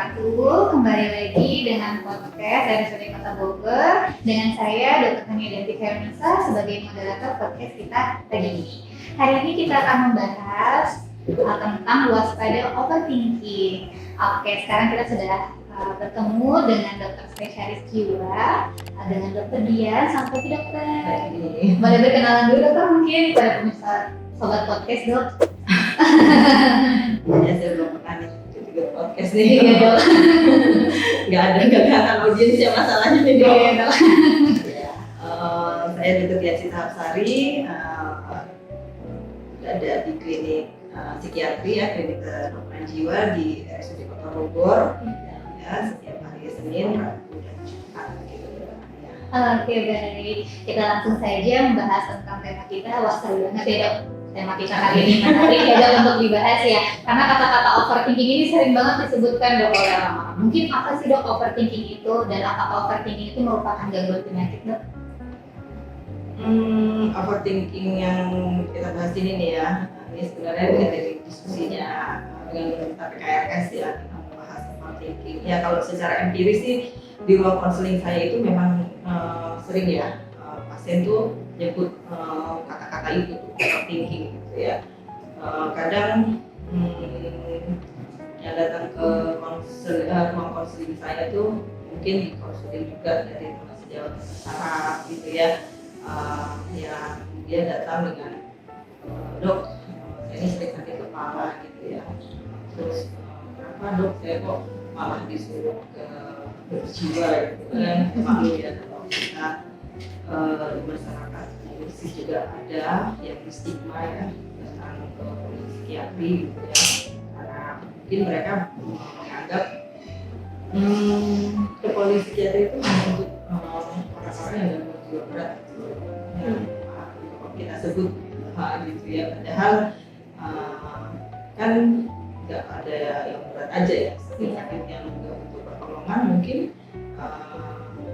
wabarakatuh. Kembali lagi dengan podcast dari RSUD Kota Bogor dengan saya Dr. Tania Dantika Yunisa sebagai moderator podcast kita pagi ini. Hari ini kita akan membahas tentang waspada overthinking. Oke, sekarang kita sudah bertemu dengan dokter spesialis jiwa, dengan Dokter Dian. Selamat pagi dokter. Boleh berkenalan dulu dokter mungkin pada pemirsa sobat podcast dok. Ya saya belum pernah nih juga podcast nih. Iya dok. Nggak ada audiens ya masalahnya nih dok. Iya dok. Saya Dr. Dian Sitaapsari, ada di klinik psikiatri ya, klinik kedokteran jiwa di RSUD Kota Bogor. Ya, setiap hari Senin, Rabu dan Jumat gitu ya. Oke baik, kita langsung saja membahas tentang tema kita. Wah seru banget ya dok. Tema kita kali ini menarik ya dok untuk dibahas ya. Karena kata-kata overthinking ini sering banget disebutkan dok oleh orang-orang. Mungkin apa sih dok overthinking itu dan apakah overthinking itu merupakan gangguan penyakit dok? Overthinking yang kita bahas ini nih ya, ini sebenarnya dari diskusinya dengan pemerintah PKRS ya, kita membahas overthinking. Ya kalau secara empiris sih di ruang konseling saya itu memang sering ya pasien tuh nyebut kata-kata itu tuh, overthinking gitu ya. Kadang yang datang ke ruang konseling saya tuh mungkin di konseling juga dari teman sejawat saraf gitu ya. Ya dia datang dengan dok, saya ini sering sakit kepala gitu ya. Terus kenapa dok saya kok malah disuruh ke berjiwa gitu kan, malu ya kalau kita di masyarakat medis juga ada yang stigma ya tentang psikiatri gitu ya, karena mungkin mereka menganggap ke psikiatri itu menuntut orang-orang yang gangguan jiwa berat gitu. Kita sebut gitu ya, padahal kan nggak ada yang berat aja ya, sakit yang nggak butuh pertolongan mungkin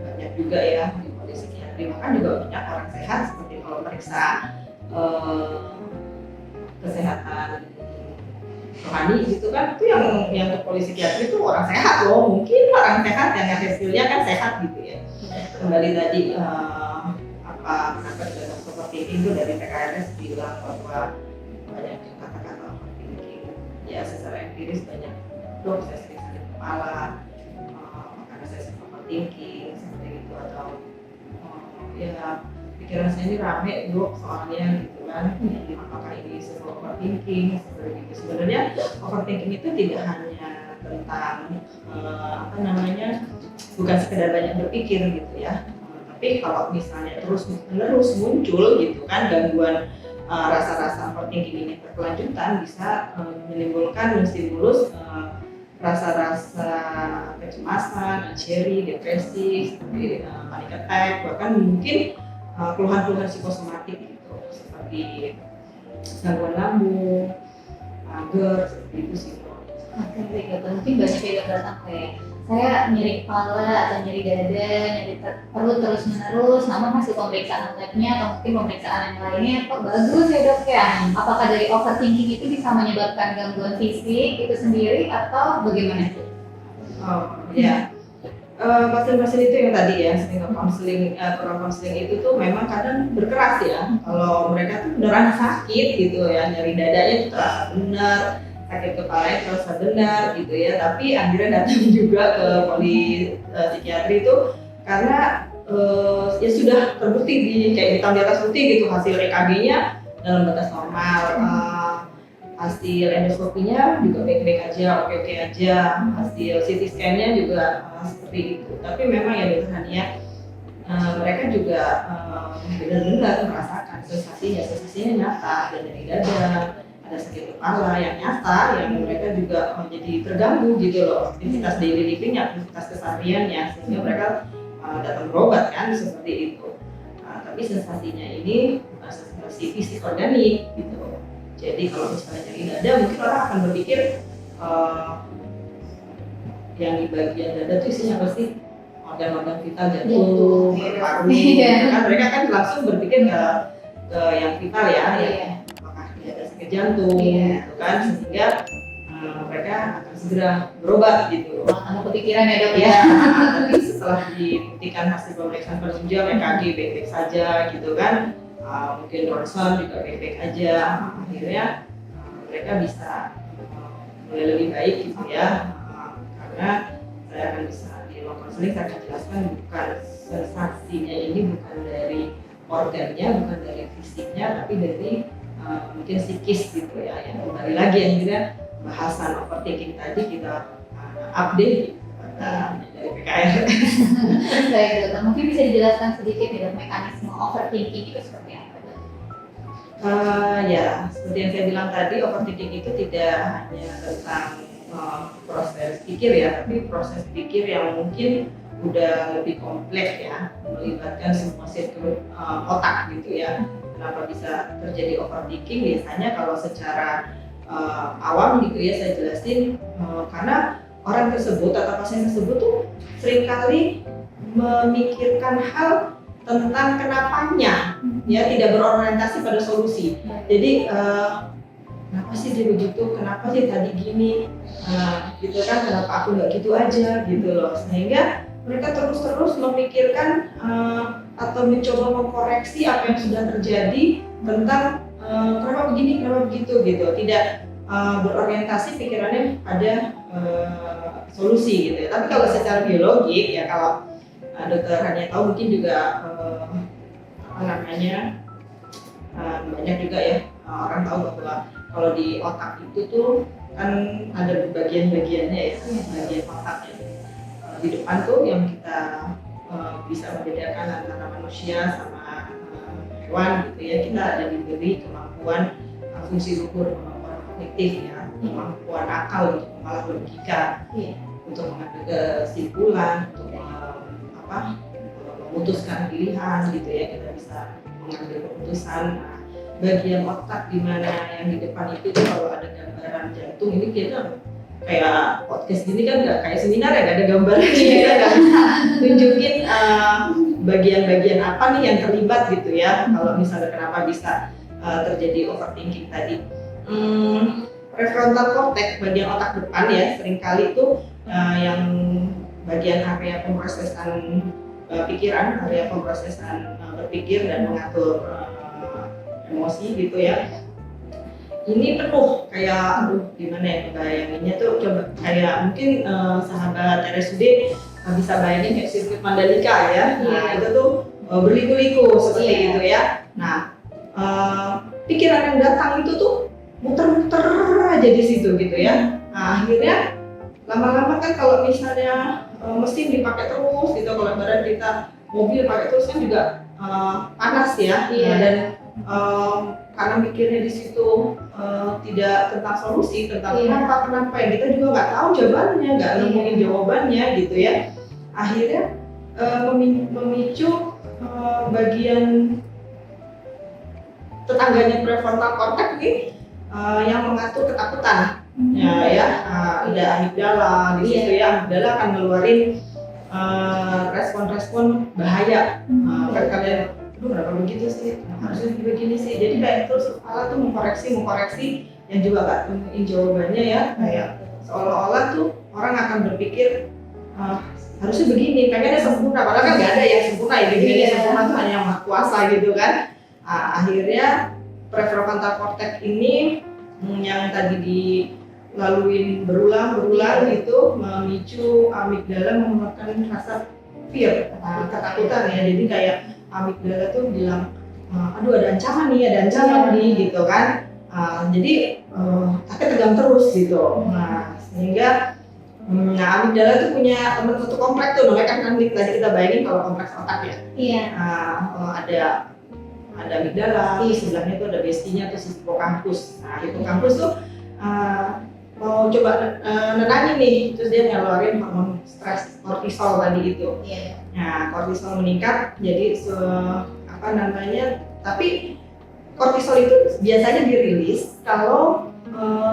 banyak juga ya di psikiatri. Bahkan juga banyak orang sehat seperti kalau periksa kesehatan rohani gitu kan, itu yang ke psikiatri itu orang sehat loh, mungkin orang sehat yang hasilnya kan sehat gitu ya. Kembali tadi apa pendapat seperti itu dari PKRS bilang bahwa banyak kata-kata overthinking ya, secara empiris banyak dok saya sering sakit kepala karena saya sering overthinking seperti itu, atau ya pikiran saya ini rame dok soalnya gitu kan, apakah ini sebuah overthinking seperti itu. Sebenarnya overthinking itu tidak hanya tentang bukan sekedar banyak berpikir gitu ya, tapi kalau misalnya terus-menerus muncul gitu kan gangguan rasa-rasa overthinking ini berkelanjutan, bisa menimbulkan stimulus rasa-rasa kecemasan, anxiety, depresi, seperti panic attack, bahkan mungkin keluhan-keluhan psikosomatik gitu, seperti gangguan lambung, mager, seperti itu sih. Oke baik dokter, mungkin banyak ya dokter datang kayak saya nyeri kepala atau nyeri dada, nyeri perut terus menerus, namun hasil pemeriksaan labnya atau mungkin pemeriksaan yang lainnya kok bagus ya dok ya. Apakah dari overthinking itu bisa menyebabkan gangguan fisik itu sendiri atau bagaimana itu? Oh ya, pasien-pasien itu yang tadi ya sering ke konseling itu tuh memang kadang berkeras ya. Kalau mereka tuh beneran sakit gitu ya, nyeri dadanya itu terasa benar, sakit kepalanya terasa benar gitu ya, tapi akhirnya datang juga ke psikiatri itu karena ya sudah terbukti kayak hitam di atas putih gitu, hasil EKG-nya dalam batas normal, hasil endoskopinya juga baik-baik aja, oke-oke aja, hasil CT scan-nya juga seperti itu. Tapi memang ya dokter Hania, mereka juga benar-benar merasakan sensasinya nyata, ada dari dada, ada sakit kepala yang nyata, yang mereka juga jadi terganggu gitu loh, aktivitas daily living, aktivitas kesehariannya, sehingga mereka datang berobat kan seperti itu. Tapi sensasinya ini bukan sensasi fisik organik gitu. Jadi kalau misalnya nyeri dada, mungkin orang akan berpikir yang di bagian dada itu isinya apa sih? Organ-organ vital, jantung, paru, kan mereka kan langsung berpikir ke yang vital ya, apakah dia ada sakit jantung, gitu kan, sehingga mereka akan segera berobat gitu. Kamu kepikiran ya dok Ya, ya? tapi setelah dibuktikan hasil pemeriksaan penunjang EKG baik-baik saja gitu kan, mungkin ronsen juga baik-baik aja, akhirnya mereka bisa mulai lebih baik gitu ya, karena saya akan bisa di ruang konseling saya akan jelaskan bukan sensasinya ini bukan dari organnya, bukan dari fisiknya, tapi dari mungkin psikis gitu ya. Yang kembali lagi yang juga bahasan overthinking tadi kita update dari PKR. Baik dok, mungkin bisa dijelaskan sedikit ya dok, mekanisme overthinking itu seperti apa dok? Ya, seperti yang saya bilang tadi, overthinking itu tidak hanya tentang proses pikir ya, tapi proses pikir yang mungkin udah lebih kompleks ya, melibatkan semua sirkuit otak gitu ya. Kenapa bisa terjadi overthinking? Biasanya kalau secara awam gitu ya saya jelasin, karena orang tersebut atau pasien tersebut tuh seringkali memikirkan hal tentang kenapanya, ya tidak berorientasi pada solusi. Jadi kenapa sih dia begitu? Kenapa sih tadi gini? Gitu kan? Kenapa aku nggak gitu aja? Gitu loh. Sehingga mereka terus-terus memikirkan atau mencoba mengkoreksi apa yang sudah terjadi tentang kenapa begini, kenapa begitu gitu. Tidak berorientasi pikirannya pada solusi gitu ya. Tapi kalau secara biologi ya, kalau dokter hanya tahu mungkin juga apa namanya banyak juga ya orang tahu bahwa kalau di otak itu tuh kan ada bagian-bagiannya ya, bagian otaknya. Di depan tuh yang kita bisa membedakan antara manusia sama hewan gitu ya, kita ada diberi kemampuan fungsi luhur, kemampuan kognitif ya, kemampuan akal untuk mengolah logika, untuk mengambil kesimpulan, untuk memutuskan pilihan gitu ya, kita bisa mengambil keputusan. Nah, bagian otak di mana yang di depan itu tuh kalau ada gambaran jantung, ini kita kayak podcast gini kan nggak kayak seminar ya, nggak ada gambarnya, kita nggak bisa tunjukin bagian-bagian apa nih yang terlibat gitu ya. Kalau misalnya kenapa bisa terjadi overthinking tadi, prefrontal cortex bagian otak depan ya, seringkali itu yang bagian area pemrosesan pikiran, area pemrosesan berpikir dan mengatur emosi gitu ya. Ini penuh kayak aduh gimana ya bayanginnya tuh, coba kayak mungkin sahabat RSUD bisa bayangin kayak sirkuit Mandalika ya. Nah itu tuh berliku-liku seperti itu ya. Nah pikiran yang datang itu tuh muter-muter aja di situ gitu ya. Nah akhirnya lama-lama kan kalau misalnya mesin dipakai terus gitu, kalau badan kita mobil pakai terus kan juga panas ya. Nah, dan karena mikirnya di situ tidak tentang solusi, tentang kenapa yang kita juga nggak tahu jawabannya, nggak nemuin jawabannya gitu ya. Akhirnya memicu bagian tetangganya prefrontal cortex nih yang mengatur ketakutan. Ada amigdala di situ ya. Amigdala akan ngeluarin respon-respon bahaya. Kalian aduh kenapa begitu sih, harusnya begini sih. Jadi kayak terus kepala tuh mengkoreksi yang juga gak temuin jawabannya ya. Kayak seolah-olah tuh orang akan berpikir harusnya begini, pengennya sempurna, padahal kan gak ada yang sempurna ya. Begini sempurna tuh hanya yang maha kuasa gitu kan. Akhirnya prefrontal cortex ini yang tadi dilaluin berulang gitu memicu amigdala mengeluarkan rasa fear, ketakutan ya. Jadi kayak amigdala tuh bilang, aduh ada ancaman nih gitu kan. Jadi tapi tegang terus gitu. Nah sehingga amigdala tuh punya teman satu kompleks tuh, namanya kan tadi kita bayangin kalau kompleks otak ya. Iya. Ada amigdala, sebelahnya tuh ada bestinya tuh hippocampus. Nah hippocampus tuh mau coba nenangin nih, terus dia ngeluarin hormon stres, kortisol tadi itu. Nah, kortisol meningkat, jadi tapi kortisol itu biasanya dirilis kalau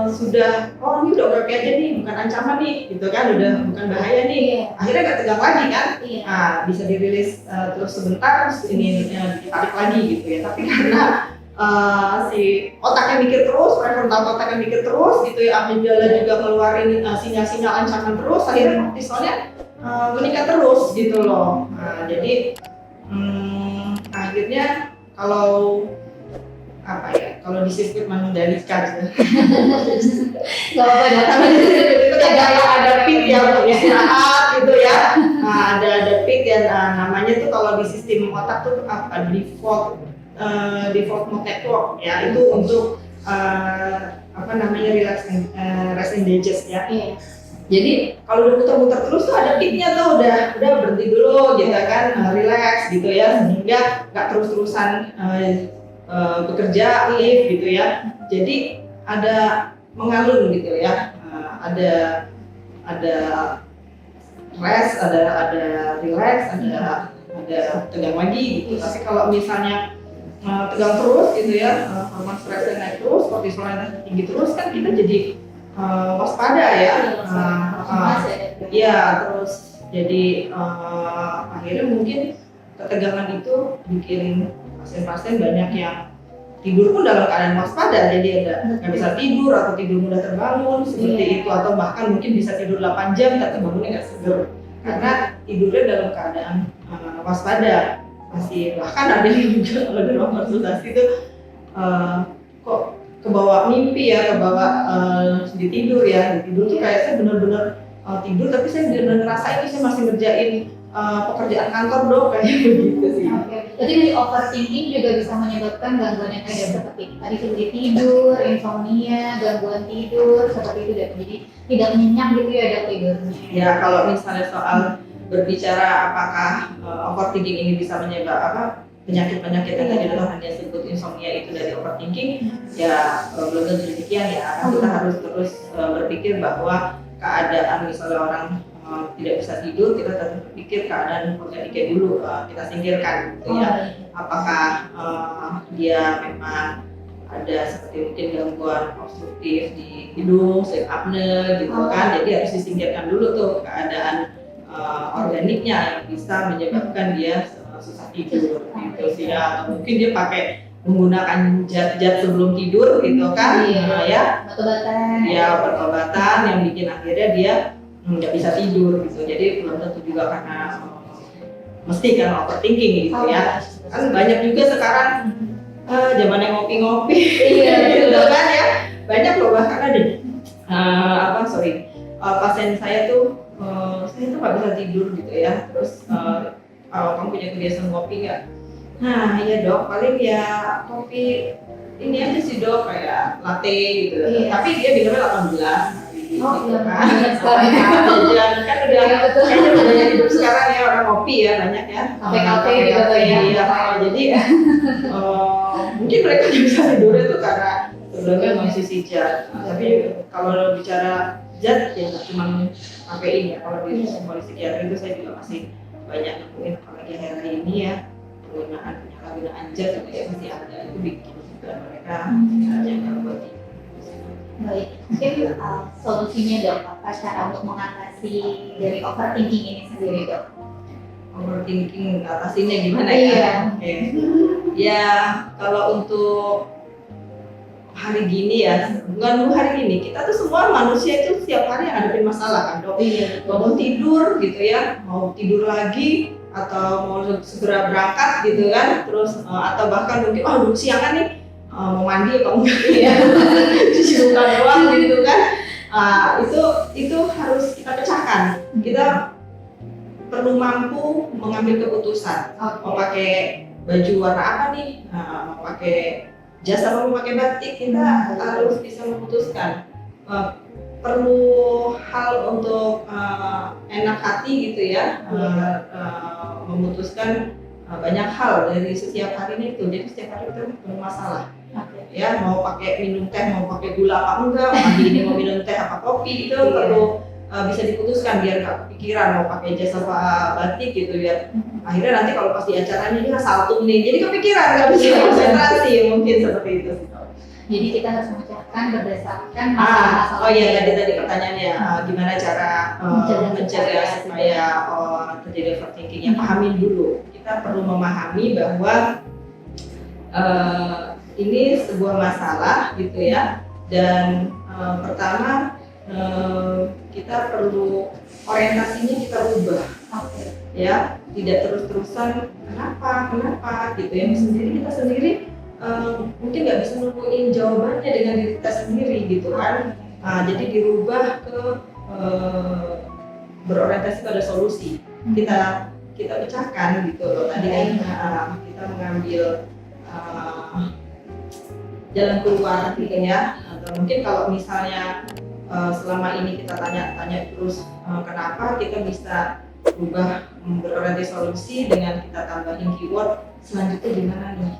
sudah, ini udah oke aja nih, bukan ancaman nih, gitu kan, udah bukan bahaya nih. Akhirnya nggak tegang lagi kan? Nah, bisa dirilis terus sebentar, terus ini ditarik lagi gitu ya. Tapi karena si otaknya mikir terus, prefrontal otaknya mikir terus gitu ya, amigdala juga ngeluarin sinyal-sinyal ancaman terus, akhirnya kortisolnya meningkat terus gitu loh. Nah, jadi akhirnya kalau apa ya, kalau di sirkuit mengendalikan Gak apa-apa datang itu kan kayak ada pit ya untuk istirahat gitu ya. Nah, ada pit yang namanya tuh kalau di sistem otak tuh apa, default mode network ya, itu untuk apa namanya rest and digest ya. Iya. Jadi kalau udah muter-muter terus tuh ada pitnya tuh, udah berhenti dulu gitu kan, relax gitu ya, sehingga nggak terus-terusan bekerja aktif gitu ya. Jadi ada mengalun gitu ya, ada rest, ada relax, ada tegang lagi gitu. Tapi kalau misalnya tegang terus gitu ya, hormon stresnya naik terus, kortisolnya tinggi terus, kan kita jadi waspada ya. Iya, terus jadi akhirnya mungkin ketegangan itu bikin pasien-pasien banyak yang tidur pun dalam keadaan waspada, jadi nggak bisa tidur atau tidur mudah terbangun seperti itu, atau bahkan mungkin bisa tidur 8 jam tapi bangunnya nggak seger karena tidurnya dalam keadaan waspada. Masih bahkan ada yang juga kalau di ruang konsultasi itu kok kebawa mimpi ya, kebawa di tidur ya, di tidur tuh kayak saya benar-benar tidur tapi saya benar-benar ngerasain saya masih ngerjain pekerjaan kantor dong, kayak begitu sih. Jadi dari overthinking juga bisa menyebabkan gangguan yang kayak seperti tadi seperti tidur, insomnia, gangguan tidur seperti itu, dan jadi tidak nyenyak gitu ya dok tidurnya. Ya kalau misalnya soal berbicara apakah overthinking ini bisa menyebabkan penyakit-penyakit yang tadi dokter hanya sebut insomnia itu dari overthinking, ya belum tentu demikian ya. Kita harus terus berpikir bahwa keadaan misalnya orang tidak bisa tidur, kita tetap berpikir keadaan organiknya dulu kita singkirkan gitu ya. Apakah dia memang ada seperti mungkin gangguan obstruktif di hidung, sleep apnea gitu kan, jadi harus disingkirkan dulu tuh keadaan organiknya yang bisa menyebabkan dia susah tidur gitu sih ya. Atau mungkin dia pakai menggunakan zat-zat sebelum tidur gitu kan, ya obat-obatan, ya obat-obatan yang bikin akhirnya dia nggak bisa tidur gitu. Jadi belum tentu juga karena mesti kan overthinking gitu ya. Kan banyak juga sekarang zamannya ngopi-ngopi gitu kan ya. Banyak loh, bahkan ada pasien saya tuh nggak bisa tidur gitu ya. Terus kamu punya kebiasaan ngopi nggak? Nah iya dok, paling ya kopi ini aja sih dok, kayak latte gitu. Tapi dia minumnya 18. Gitu kan, kan udah kayaknya budaya hidup sekarang ya, orang kopi ya banyak ya, sampai kafe juga banyak ya. Jadi mungkin mereka bisa tidurnya tuh karena sebelumnya mengisi zat. Tapi kalau bicara zat ya nggak cuma kafein ya, kalau di psikiatri itu saya juga masih banyak nemuin, apalagi akhir-akhir ini ya, penyalahgunaan zat itu ya masih ada, itu bikin juga mereka yang gangguan. Baik, mungkin solusinya dok, apa cara untuk mengatasi dari overthinking ini sendiri dok? Overthinking atasinya gimana ya? Ya kalau untuk hari gini ya, bukan hari ini, kita tuh semua manusia itu setiap hari hadapin masalah kan dok. Bangun tidur gitu ya, mau tidur lagi atau mau segera berangkat gitu kan, terus atau bahkan mungkin udah siangan nih, mau mandi atau enggak ya, cuci muka doang gitu kan. Itu harus kita pecahkan. Kita perlu mampu mengambil keputusan. Mau pakai baju warna apa nih, mau pakai jas apa mau pakai batik, kita harus bisa memutuskan. Perlu hal untuk enak hati gitu ya, memutuskan banyak hal dari setiap harinya itu. Jadi setiap hari kita punya masalah. Ya mau pakai minum teh, mau pakai gula apa enggak, mau ini mau minum teh apa kopi, itu perlu bisa diputuskan biar nggak kepikiran mau pakai jas apa batik gitu, biar akhirnya nanti kalau pas di acaranya ini saltum nih, jadi kepikiran nggak bisa konsentrasi, mungkin seperti itu. Jadi kita harus memecahkan berdasarkan masalah-masalah. Oh iya, tadi pertanyaannya gimana cara mencegah supaya terjadi overthinking? Yang pahamin dulu. Kita perlu memahami bahwa ini sebuah masalah gitu ya. Dan pertama kita perlu orientasinya kita rubah, ya, tidak terus-terusan kenapa gitu ya. Kita sendiri mungkin nggak bisa nemuin jawabannya dengan diri kita sendiri gitu kan. Jadi dirubah ke berorientasi pada solusi. Kita pecahkan gitu loh. Tadi kan kita mengambil jalan keluar gitu ya. Atau mungkin kalau misalnya selama ini kita tanya-tanya terus kenapa, kita bisa berubah berorientasi solusi dengan kita tambahin keyword selanjutnya gimana nih.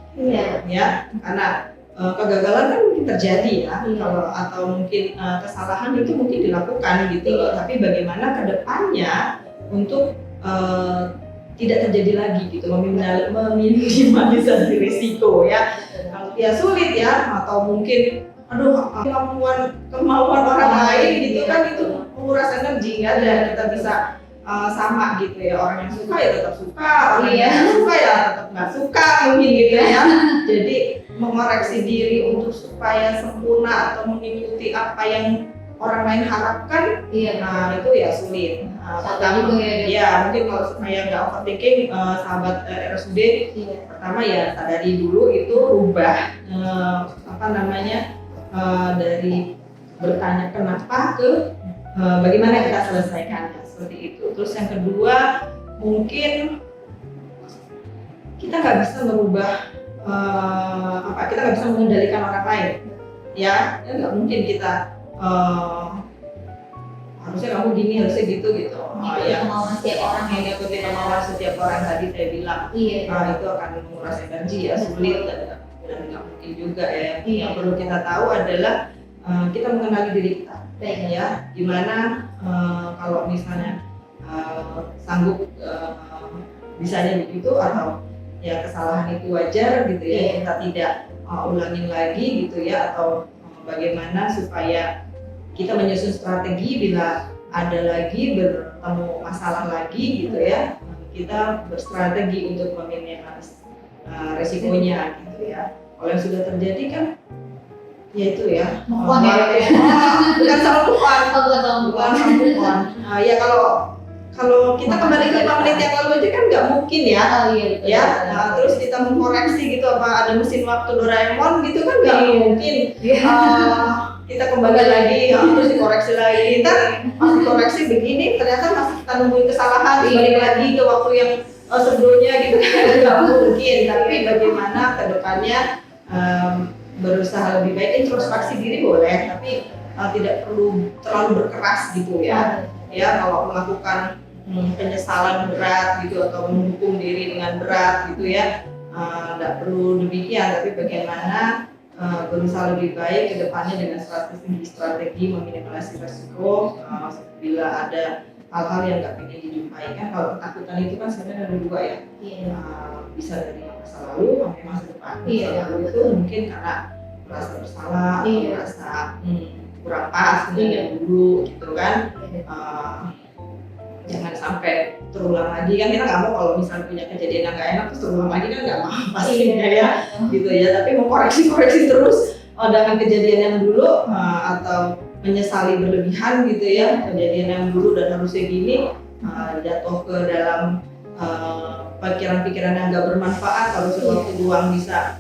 Ya, karena kegagalan kan mungkin terjadi ya, kalau atau mungkin kesalahan itu mungkin dilakukan gitu loh. Tapi bagaimana ke depannya untuk tidak terjadi lagi gitu, meminimalisasi risiko ya. Ya sulit ya, atau mungkin kemauan orang lain gitu kan, itu menguras energi kan, dan kita bisa sama gitu ya, orang yang suka ya tetap suka, orang yang nggak suka ya tetap nggak suka mungkin gitu ya. Jadi mengoreksi diri untuk supaya sempurna atau mengikuti apa yang orang lain harapkan, nah itu ya sulit. Pertama ya mungkin kalau supaya nggak overthinking, sahabat RSUD, pertama ya sadari dulu itu, rubah dari bertanya kenapa ke bagaimana kita selesaikannya, seperti itu. Terus yang kedua, mungkin kita nggak bisa merubah kita nggak bisa mengendalikan orang lain, ya nggak mungkin kita harusnya kamu gini, harusnya gitu. Ya kemauan setiap orang yang ngikutin kemauan setiap orang tadi saya bilang, itu akan menguras energi ya, sulit dan nggak mungkin juga ya. Yang perlu kita tahu adalah kita mengenali diri kita, ya gimana kalau misalnya sanggup bisanya begitu, atau ya kesalahan itu wajar gitu ya, kita tidak ulangin lagi gitu ya, atau bagaimana supaya kita menyusun strategi bila ada lagi bertemu masalah lagi gitu ya, kita berstrategi untuk meminimalis resikonya gitu ya. Kalau yang sudah terjadi kan ya itu ya, bukan bukan. Ya kalau kita kembali ke 5 menit yang lalu aja kan nggak mungkin ya. Terus kita mengkoreksi gitu, apa ada mesin waktu Doraemon gitu kan nggak mungkin. Kita kembali lagi, terus dikoreksi lagi. Ntar pas dikoreksi begini, ternyata masih kita nemuin kesalahan, balik lagi ke waktu yang sebelumnya gitu kan nggak mungkin. Tapi bagaimana ke depannya berusaha lebih baik, introspeksi diri boleh, tapi tidak perlu terlalu berkeras gitu ya. Ya kalau melakukan penyesalan berat gitu, atau menghukum diri dengan berat gitu ya, tidak perlu demikian. Tapi bagaimana berusaha lebih baik ke depannya dengan strategi meminimalisasi resiko bila ada hal-hal yang nggak ingin dijumpai. Kan kalau ketakutan itu kan sebenarnya ada dua ya, bisa dari masa lalu sampai masa depan. Masa lalu itu mungkin karena merasa bersalah atau merasa kurang pas dengan dulu gitu kan. Jangan sampai terulang lagi kan, kita nggak mau kalau misalnya punya kejadian yang nggak enak terus terulang lagi kan nggak mau pastinya ya gitu ya. Tapi mengkoreksi terus dengan kejadian yang dulu, atau menyesali berlebihan gitu ya, kejadian yang dulu dan harusnya gini, jatuh ke dalam pikiran-pikiran yang nggak bermanfaat. Kalau waktu luang bisa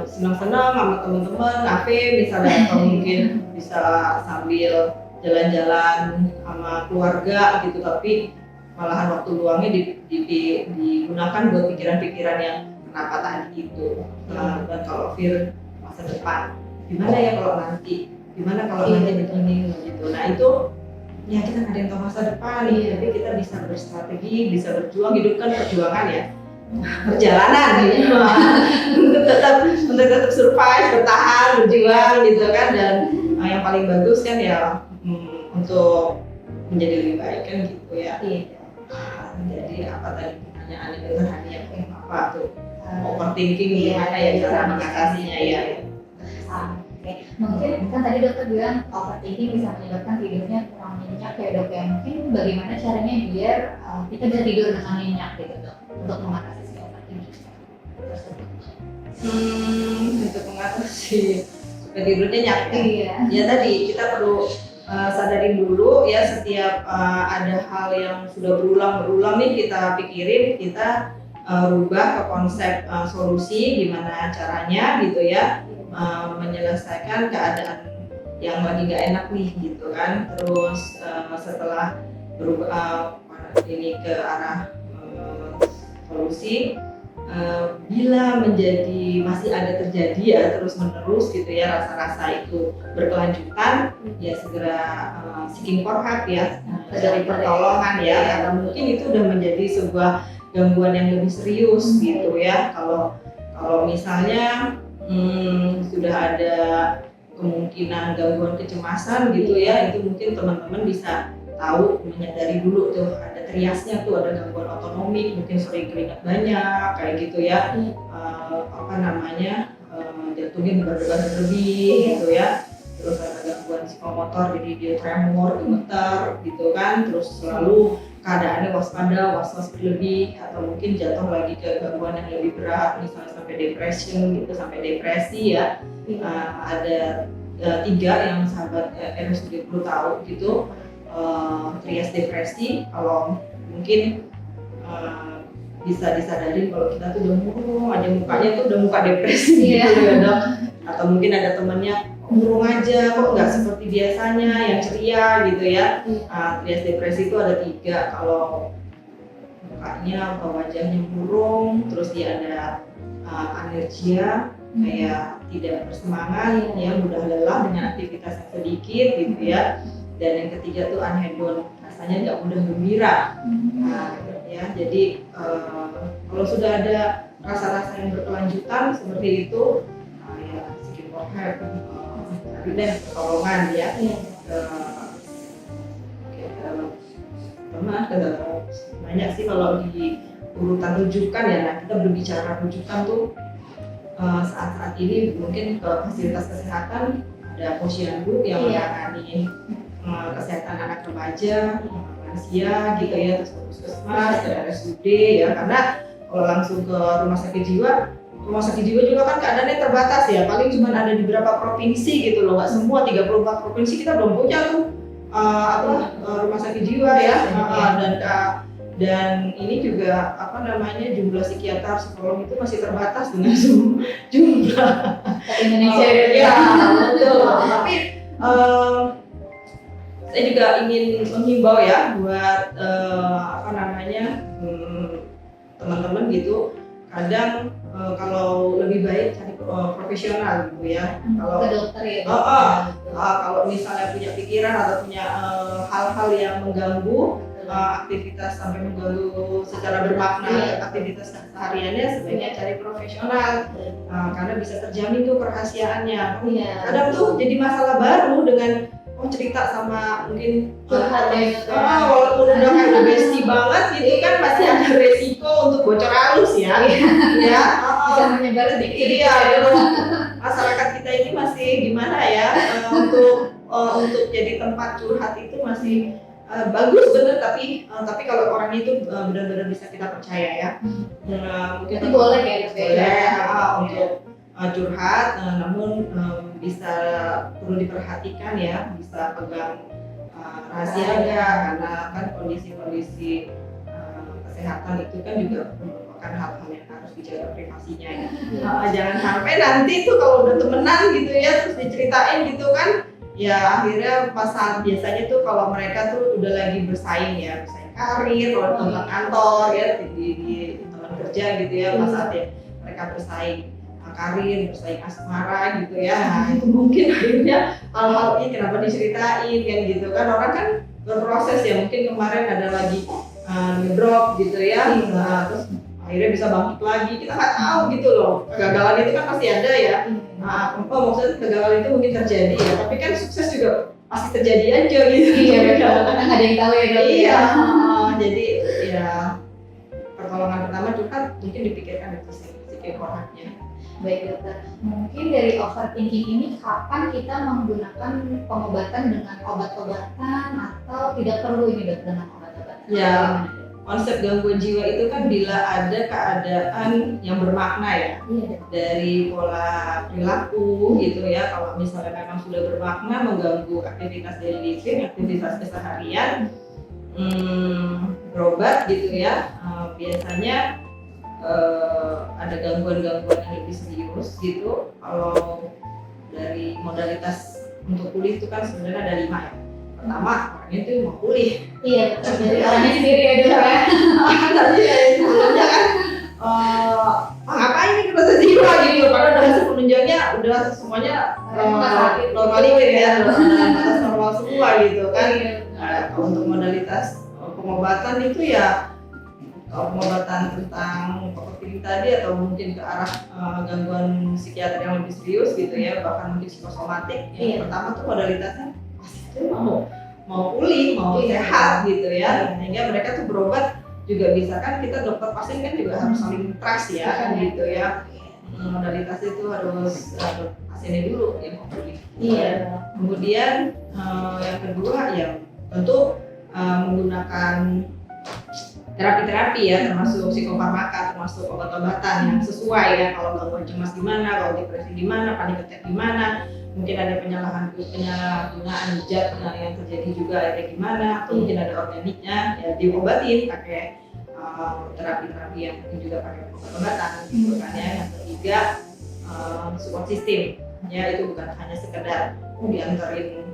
senang-senang sama teman-teman, kafe misalnya, atau mungkin bisa sambil jalan-jalan sama keluarga gitu, tapi malahan waktu luangnya digunakan buat pikiran-pikiran yang kenapa tadi itu. Dan kalau fear masa depan, gimana ya kalau nanti, gimana kalau nanti begini gitu. Nah itu ya kita nggak ada yang tahu masa depan, tapi kita bisa berstrategi, bisa berjuang. Hidup kan perjuangan ya, perjalanan gitu. untuk tetap survive, bertahan, berjuang gitu kan. Dan yang paling bagus kan ya untuk menjadi lebih baik kan gitu ya. Jadi apa tadi pertanyaannya dengan Hania, apa tuh overthinking, gimana ya cara mengatasinya ya. Mungkin kan tadi dokter bilang overthinking bisa menyebabkan tidurnya kurang nyenyak ya dok ya. Mungkin bagaimana caranya biar kita bisa tidur dengan nyenyak gitu dok, untuk mengatasi si overthinking tersebut. Untuk si suka tidurnya nyak ya. Iya. Ya tadi kita perlu sadarin dulu ya, setiap ada hal yang sudah berulang nih kita pikirin, kita rubah ke konsep solusi gimana caranya gitu ya, menyelesaikan keadaan yang lagi gak enak nih gitu kan. Terus setelah berubah ini ke arah solusi, bila menjadi masih ada terjadi ya terus menerus gitu ya rasa-rasa itu berkelanjutan, ya segera seeking for help ya, dari pertolongan ya, karena mungkin itu udah menjadi sebuah gangguan yang lebih serius gitu ya. Kalau misalnya sudah ada kemungkinan gangguan kecemasan gitu ya, itu mungkin teman-teman bisa tahu, menyadari dulu tuh ada triasnya tuh, ada gangguan otonomik, mungkin sering keringat banyak kayak gitu ya, jantungnya berdebar lebih gitu ya, terus ada gangguan psikomotor jadi dia tremor, gemetar gitu kan, terus selalu keadaannya waspada, was-was berlebih, atau mungkin jatuh lagi ke gangguan yang lebih berat, misalnya sampai depression gitu, sampai depresi ya. Ada 3 yang sahabat RSUD perlu tahu gitu, trias depresi. Kalau mungkin bisa disadarin kalau kita tuh udah murung aja mukanya tuh udah muka depresi gitu ya dok, atau mungkin ada temennya murung aja kok nggak seperti biasanya yang ceria gitu ya. Trias depresi itu ada 3, kalau mukanya atau wajahnya murung, terus dia ada anergia, kayak tidak bersemangat ya, mudah lelah dengan aktivitas yang sedikit gitu ya. Dan yang ketiga tuh anhedon, rasanya nggak mudah gembira. Ya jadi kalau sudah ada rasa-rasa yang berkelanjutan seperti itu, ya seeking for help, cari deh pertolongan ya, banyak sih kalau di urutan rujukan ya. Nah kita berbicara rujukan tuh saat-saat ini mungkin ke fasilitas kesehatan, ada posyandu yang menangani kesehatan anak remaja, lansia gitu ya, terus ke puskesmas, ke RSUD ya, karena kalau langsung ke rumah sakit jiwa juga kan keadaannya terbatas ya, paling cuma ada di beberapa provinsi gitu loh, nggak semua 34 provinsi kita belum punya tuh rumah sakit jiwa ya. Dan ini juga jumlah psikiater, psikolog itu masih terbatas dengan jumlah Indonesia ya betul. Tapi saya juga ingin menghimbau ya buat teman-teman gitu, kadang kalau lebih baik cari profesional gitu ya. Kalau ke dokter ya. Kalau misalnya punya pikiran atau punya hal-hal yang mengganggu aktivitas sampai mengganggu secara bermakna aktivitas sehariannya, sebaiknya cari profesional, karena bisa terjamin tuh kerahasiaannya. Kadang tuh jadi masalah baru dengan cerita sama mungkin walaupun udah kayak bestie banget gitu kan, masih ada resiko untuk bocor halus ya. Ya bisa menyebar sedikit. Iya, masyarakat kita ini masih gimana ya, untuk jadi tempat curhat itu masih bagus bener, tapi kalau orangnya itu benar-benar bisa kita percaya ya. Mungkin itu boleh ya, untuk curhat, namun bisa perlu diperhatikan ya, bisa pegang rahasia enggak, karena kan kondisi-kondisi kesehatan itu kan juga merupakan hal-hal yang harus dijaga privasinya ya. Jangan sampai nanti tuh kalau udah temenan gitu ya, terus diceritain gitu kan, ya akhirnya pas saat biasanya tuh kalau mereka tuh udah lagi bersaing karir, kalau tempat kantor ya, di teman kerja gitu ya, pas saat ya mereka bersaing karir, bersaing asmara gitu ya. Nah itu mungkin akhirnya hal-hal ini kenapa diceritain kan gitu kan, orang kan berproses ya, mungkin kemarin ada lagi ngedrop gitu ya, terus akhirnya bisa bangkit lagi, kita nggak tahu gitu loh. Kegagalan itu kan pasti ada ya. Maksudnya kegagalan itu mungkin terjadi ya, tapi kan sukses juga pasti terjadi aja gitu. Iya betul, karena nggak ada yang tahu ya. Iya, jadi ya pertolongan pertama curhat mungkin dipikirkan itu sih korhatnya. Baik dokter, mungkin dari overthinking ini kapan kita menggunakan pengobatan dengan obat-obatan atau tidak perlu ini dok dengan obat-obatan? Ya, konsep gangguan jiwa itu kan bila ada keadaan yang bermakna ya, dari pola perilaku gitu ya. Kalau misalnya memang sudah bermakna mengganggu aktivitas daily living, aktivitas keseharian, berobat gitu ya. Biasanya ada gangguan-gangguan yang lebih serius gitu. Kalau dari modalitas untuk pulih itu kan sebenarnya ada 5 ya. Pertama, orangnya itu mau pulih. Iya, betul. Jadi orangnya sendiri ya dulu ya. Tadi sebelumnya kan ngapain nih ke dokter jiwa gitu, padahal dari penunjangnya udah semuanya normal ya, batas normal semua gitu kan. Kalau untuk modalitas pengobatan itu ya pengobatan tentang psikoterapi tadi atau mungkin ke arah gangguan psikiatri yang lebih serius gitu ya, bahkan mungkin psikosomatik. Yang pertama tuh modalitasnya pasti mau pulih, mau sehat gitu ya, sehingga mereka tuh berobat juga bisa kan, kita dokter pasien kan juga harus saling trust ya kan gitu ya. Modalitas itu harus pasiennya dulu yang mau pulih. Kemudian yang kedua ya tentu menggunakan terapi-terapi ya, termasuk psikofarmaka, termasuk obat-obatan yang sesuai ya. Kalau gangguan cemas gimana, kalau depresi gimana, panik attack gimana, mungkin ada penyalahgunaan zat yang terjadi juga ada gimana, atau mungkin ada organiknya ya diobatin pakai terapi-terapi yang mungkin juga pakai obat-obatan gitu kan ya. Yang ketiga support system ya, itu bukan hanya sekedar diantarin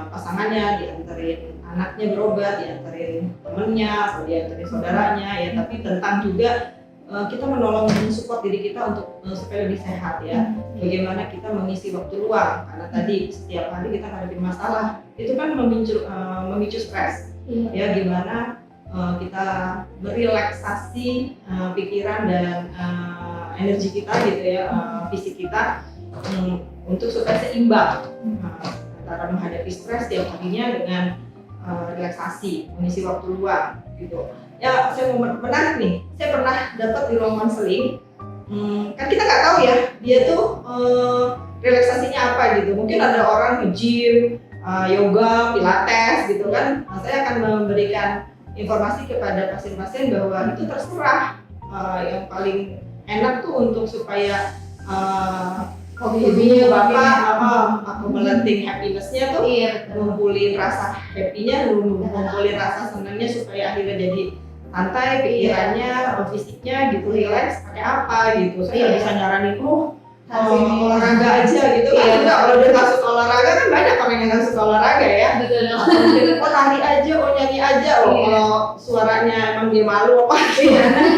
pasangannya, diantarin anaknya berobat, diantarin temennya, atau diantarin saudaranya ya, tapi tentang juga kita menolong dan support diri kita untuk supaya lebih sehat ya. Bagaimana kita mengisi waktu luang, karena tadi setiap hari kita menghadapi masalah, itu kan memicu stres ya. Gimana kita merelaksasi pikiran dan energi kita gitu ya, fisik kita untuk supaya seimbang antara menghadapi stres tiap harinya dengan relaksasi, mengisi waktu luang gitu. Ya, saya mau menarik nih, saya pernah dapat di ruang konseling, kan kita nggak tahu ya dia tuh relaksasinya apa gitu. Mungkin ada orang nge-gym, yoga, pilates gitu kan. Nah, saya akan memberikan informasi kepada pasien-pasien bahwa itu terserah, yang paling enak tuh untuk supaya hobinya Bapak accumulating happiness-nya tuh, ngumpulin rasa happy-nya, ngumpulin rasa senangnya supaya akhirnya jadi santai pikirannya, fisiknya gitu, relax, pakai apa gitu. Saya nggak bisa nyaranin olahraga aja gitu kan. Kalau dia nggak suka olahraga kan banyak orang yang nggak suka olahraga ya. Betul. Tari aja, nyanyi aja, kalau suaranya emang dia malu apa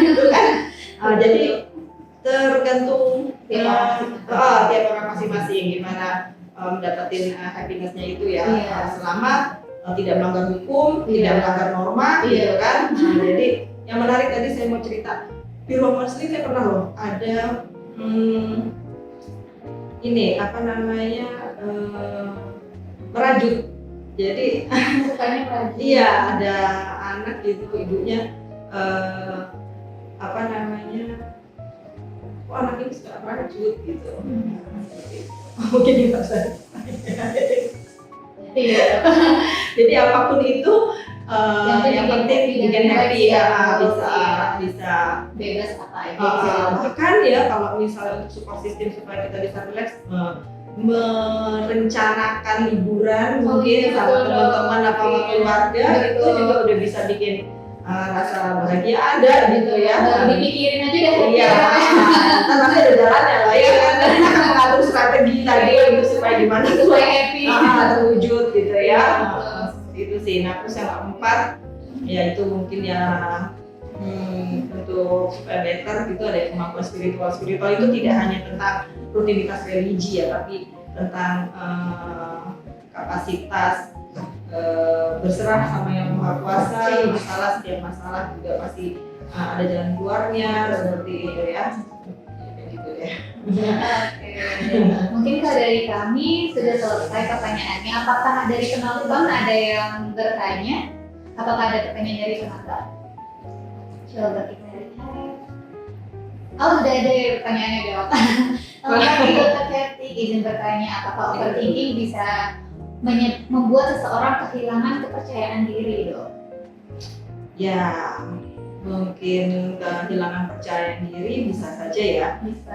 gitu kan. Jadi tergantung tiap orang masing-masing gimana mendapatkan happiness-nya itu ya. Selama tidak melanggar hukum, tidak melanggar norma gitu kan. Jadi yang menarik tadi saya mau cerita, di ruang konseling saya pernah loh ada ini apa namanya merajut. Jadi sukanya merajut. Iya, ada anak gitu, ibunya apa namanya, anak ini suka merajut gitu. Mungkin di masa jadi apapun itu yang penting bikin happy ya, bisa bebas apa aja. Bahkan ya kalau misalnya untuk support system supaya kita bisa relax, merencanakan liburan mungkin sama teman-teman apa sama keluarga itu juga udah bisa bikin rasa bahagia ada gitu ya. Dipikirin aja deh. Iya. Nanti ada jalannya lah ya kan. Kita akan mengatur strategi tadi untuk supaya gimana supaya happy terwujud gitu ya. Itu sih. Nah, terus yang keempat ya itu mungkin ya untuk supaya better gitu ada kemampuan spiritual itu tidak hanya tentang rutinitas religi ya, tapi tentang kapasitas berserah sama yang maha kuasa. Setiap masalah juga pasti ada jalan keluarnya seperti itu ya. Gitu ya. Mungkin kalau dari kami sudah selesai pertanyaannya. Apakah dari penonton ada yang bertanya? Apakah ada pertanyaan dari penonton? Coba kita lihat. Oh, sudah ada pertanyaannya dong. Apakah Dokter Ferti izin bertanya, apakah overthinking bisa membuat seseorang kehilangan kepercayaan diri, Dok? Ya, mungkin kehilangan percaya diri bisa saja ya. Bisa.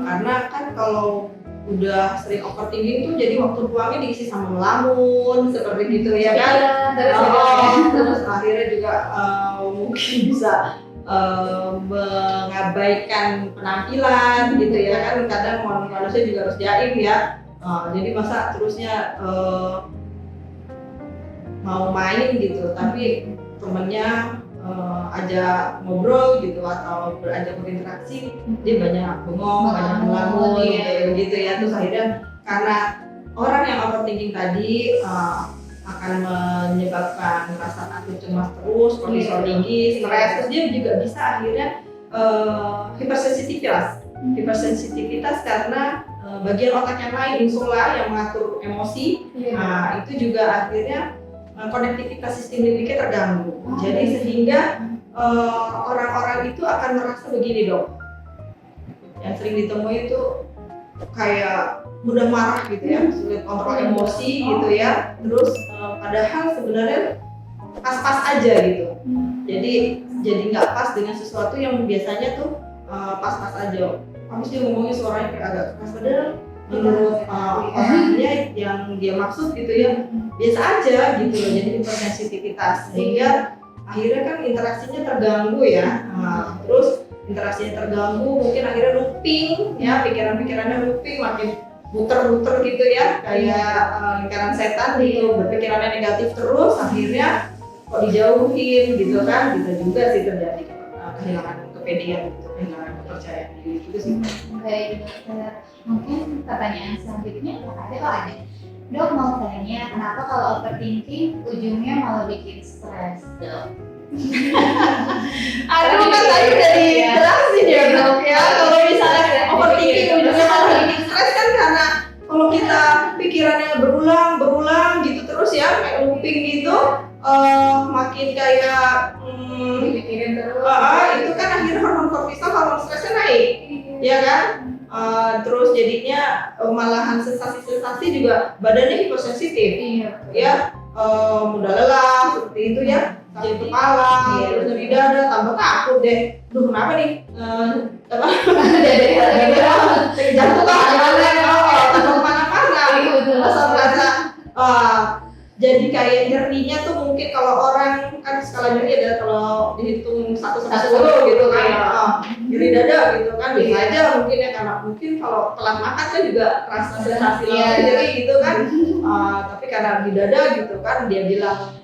Karena kan kalau udah sering overthinking tuh jadi waktu luangnya diisi sama melamun seperti gitu ya kan. Terus akhirnya juga mungkin bisa mengabaikan penampilan gitu ya kan, kadang manusia juga harus jaim ya. Jadi masa terusnya mau main gitu tapi temennya ajak ngobrol gitu atau berajak berinteraksi dia banyak bengong, banyak melamun gitu ya. Terus akhirnya karena orang yang overthinking tadi akan menyebabkan rasa takut, cemas terus, kortisol tinggi, stres, terus dia juga bisa akhirnya hipersensitivitas karena bagian otak yang lain, insula yang mengatur emosi, itu juga akhirnya konektivitas sistem limbiknya terganggu. Jadi sehingga orang-orang itu akan merasa begini dok, yang sering ditemui itu kayak mudah marah gitu ya, sulit kontrol emosi gitu ya. Terus padahal sebenarnya pas-pas aja gitu. Jadi nggak pas dengan sesuatu yang biasanya tuh pas-pas aja. Habis dia ngomongnya suaranya kayak agak keras, padahal menurut orangnya yang dia maksud gitu ya biasa aja gitu loh. Jadi hipersensitivitas sehingga akhirnya kan interaksinya terganggu ya. Terus interaksinya terganggu, mungkin akhirnya looping ya, pikiran-pikirannya looping, makin muter-muter gitu ya, kayak lingkaran setan gitu, berpikirannya negatif terus, akhirnya kok dijauhin gitu kan. Bisa juga sih terjadi kehilangan kepedean gitu, kehilangan kepercayaan diri gitu sih. Baik dokter, mungkin pertanyaan selanjutnya ada. Dok mau tanya, kenapa kalau overthinking ujungnya malah bikin stres dok? Aduh kan tadi udah dijelasin ya dok ya, kalau misalnya overthinking ujungnya malah bikin stres kan karena kalau kita pikirannya berulang gitu terus ya, kayak looping gitu, makin kayak Dipikirin terus. itu kan akhirnya hormon kortisol, hormon stresnya naik, ya kan? Terus jadinya malahan sensasi-sensasi juga badannya hipersensitif, ya mudah lelah seperti itu ya, sakit kepala, terus nyeri dada, tambah takut deh. Duh kenapa nih? Jatuh tambah kemana-mana, merasa jadi kayak nyerinya tuh mungkin kalau orang kan skala nyeri ada kalau dihitung 1 sampai 10 gitu kan, nyeri dada gitu kan bisa aja mungkin ya, karena mungkin kalau telat makan kan juga rasa sensasi nyeri gitu kan. Tapi karena di dada gitu kan dia bilang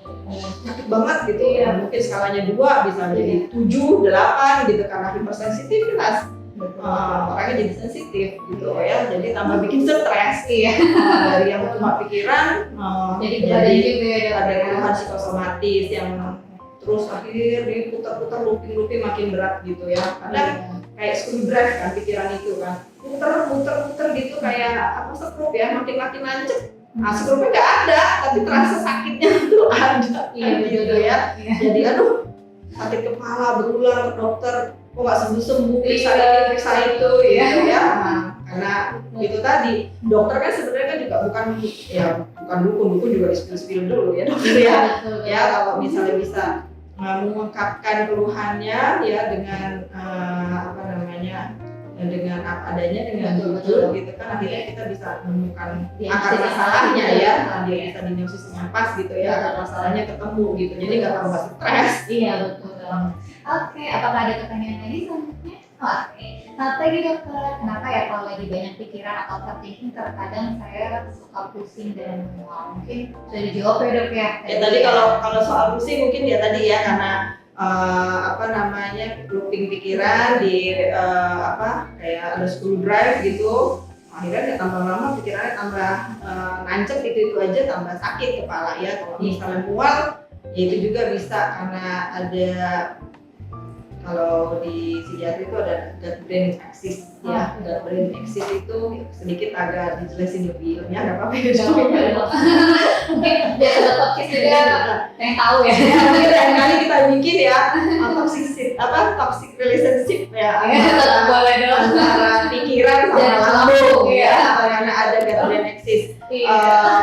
sakit banget gitu, mungkin skalanya 2 bisa jadi 7, 8 gitu karena hipersensitivitas. Orangnya jadi sensitif gitu ya, jadi tambah bikin stres dari yang cuma pikiran jadi ada keluhan psikosomatis yang terus akhirnya putar-putar looping makin berat gitu ya. Kadang kayak screwdriver kan pikiran itu kan, muter gitu kayak apa skrup ya, makin nancep. Skrupnya nggak ada tapi terasa sakitnya tuh ada gitu ya. Jadi aduh sakit kepala, berulang ke dokter, kok nggak sembuh-sembuh, periksa ini, periksa itu gitu ya. Karena itu tadi, dokter kan sebenarnya kan juga bukan dukun juga di-spill dulu ya dokter ya. Ya kalau misalnya bisa mengungkapkan keluhannya ya dengan dengan apa adanya, dengan jujur gitu kan, akhirnya kita bisa menemukan akar masalahnya ya. Dia bisa diagnosis dengan pas gitu ya, akar masalahnya ketemu gitu, jadi nggak tambah stres. Iya betul. Oke, apakah ada pertanyaan lagi selanjutnya? Oke, selamat pagi dokter. Kenapa ya kalau lagi banyak pikiran atau overthinking terkadang saya suka pusing dan mual? Mungkin sudah dijawab ya dok ya. Ya tadi kalau soal pusing mungkin ya tadi ya karena looping pikiran di kayak ada screwdriver gitu, akhirnya tambah lama pikirannya tambah nancep itu aja, tambah sakit kepala ya. Kalau misalnya mual ya itu juga bisa karena ada, kalau di psikiatri itu ada gut brain axis ya. Gut brain axis itu sedikit agak dijelasin lebih nggak apa-apa ya. Mungkin dia ada topik juga yang tahu ya. Mungkin lain kali kita bikin ya toxic relationship ya. Boleh dong. Antara pikiran sama lambung ya. Karena ada gut brain axis.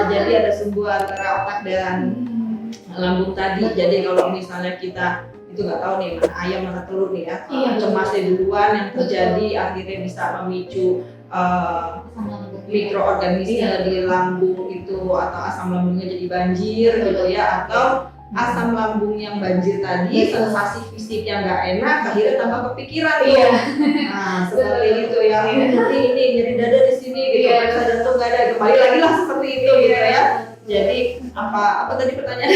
Jadi ada sumbu antara otak dan lambung tadi. Jadi kalau misalnya kita itu nggak tahu nih mana ayam mana telur nih ya. Iya, Cemasnya duluan yang Betul. terjadi akhirnya bisa memicu Asam lambung. mikroorganisme Iya. di lambung itu, atau asam lambungnya jadi banjir gitu ya, atau asam lambung yang banjir tadi Betul. sensasi fisik yang nggak enak akhirnya tambah kepikiran tuh. Iya. Nah seperti Betul. itu ya, Iya. nanti ini nyeri dada di sini gitu, Iya. periksa jantung nggak ada, kembali lagi lah seperti itu gitu ya. Jadi apa tadi pertanyaan?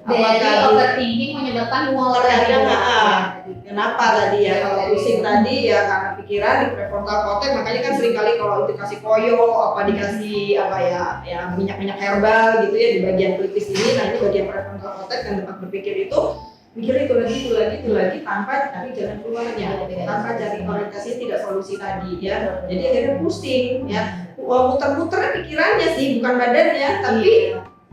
Dari Apakah overthinking menyebabkan mual terkadang tadi. kenapa tadi ya, kalau pusing tadi ya karena pikiran di prefrontal cortex, makanya kan seringkali kalau dikasih koyo apa dikasih apa ya minyak herbal gitu ya di bagian pelipis ini, nah ini bagian prefrontal cortex yang tempat berpikir itu, mikir itu lagi tanpa cari jalan keluarnya, tanpa cari orientasi tidak solusi tadi ya, jadi akhirnya pusing ya, muter-muter pikirannya sih bukan badannya, tapi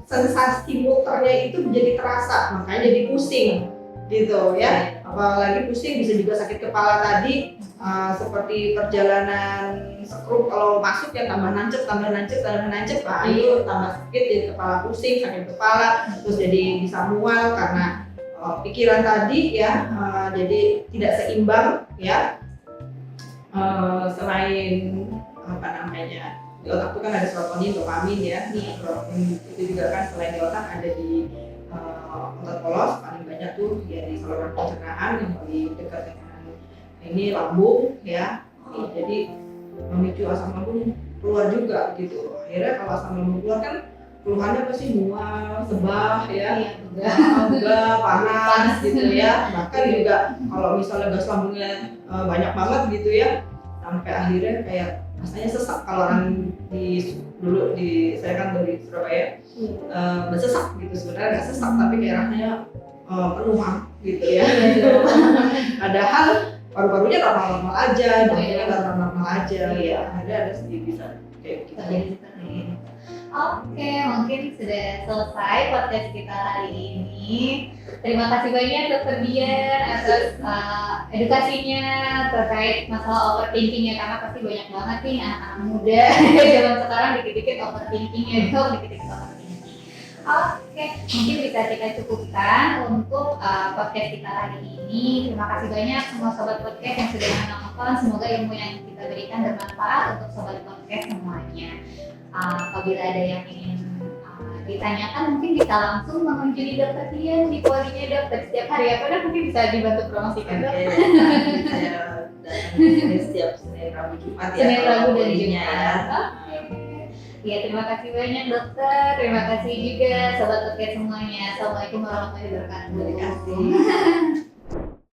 sensasi muternya itu jadi terasa, makanya jadi pusing gitu ya. Apalagi pusing bisa juga sakit kepala tadi, seperti perjalanan skrup kalau masuk ya tambah nancep, nah itu tambah sakit, jadi kepala pusing, sakit kepala, terus jadi bisa mual karena pikiran tadi ya, jadi tidak seimbang ya. Selain apa namanya, di otak itu kan ada serotonin, dopamin ya. Serotonin itu juga kan selain di otak ada di otot polos, paling banyak tuh ya di saluran pencernaan yang paling dekat dengan ini lambung ya. Jadi memicu asam lambung keluar juga gitu. Akhirnya kalau asam lambung keluar kan keluhannya pasti mual, sebah ya, enggak panas gitu ya. Bahkan juga kalau misalnya gas lambungnya banyak banget gitu ya, sampai akhirnya kayak rasanya sesak. Kalau orang dulu saya kan dari Surabaya, bersesak gitu, sebenarnya nggak sesak tapi kayak rasanya penuh gitu ya. Padahal paru-parunya normal-normal aja, jantungnya normal-normal aja ya. Ada sedikit bisa kayak gitu. Oke, mungkin sudah selesai podcast kita hari ini. Terima kasih banyak Dokter Dian atas edukasinya terkait masalah overthinkingnya, karena pasti banyak banget nih anak-anak muda zaman sekarang dikit-dikit overthinkingnya dong, dikit-dikit overthinking. Oke, mungkin bisa kita cukupkan untuk podcast kita hari ini. Terima kasih banyak semua sobat podcast yang sudah menonton. Semoga ilmu yang kita berikan bermanfaat untuk sobat podcast semuanya. Apabila ada yang ingin ditanyakan, mungkin bisa langsung mengunjungi Dokter Dian di Polinya Dokter setiap hari apa dan mungkin bisa dibantu promosikan Dok. Saya datang setiap Senin, Rabu, Jumat ya. Senin, Rabu dan Polinya Jumat. Ya, terima kasih banyak Dokter. Terima kasih juga sobat podcast semuanya. Assalamualaikum warahmatullahi wabarakatuh. Terima kasih.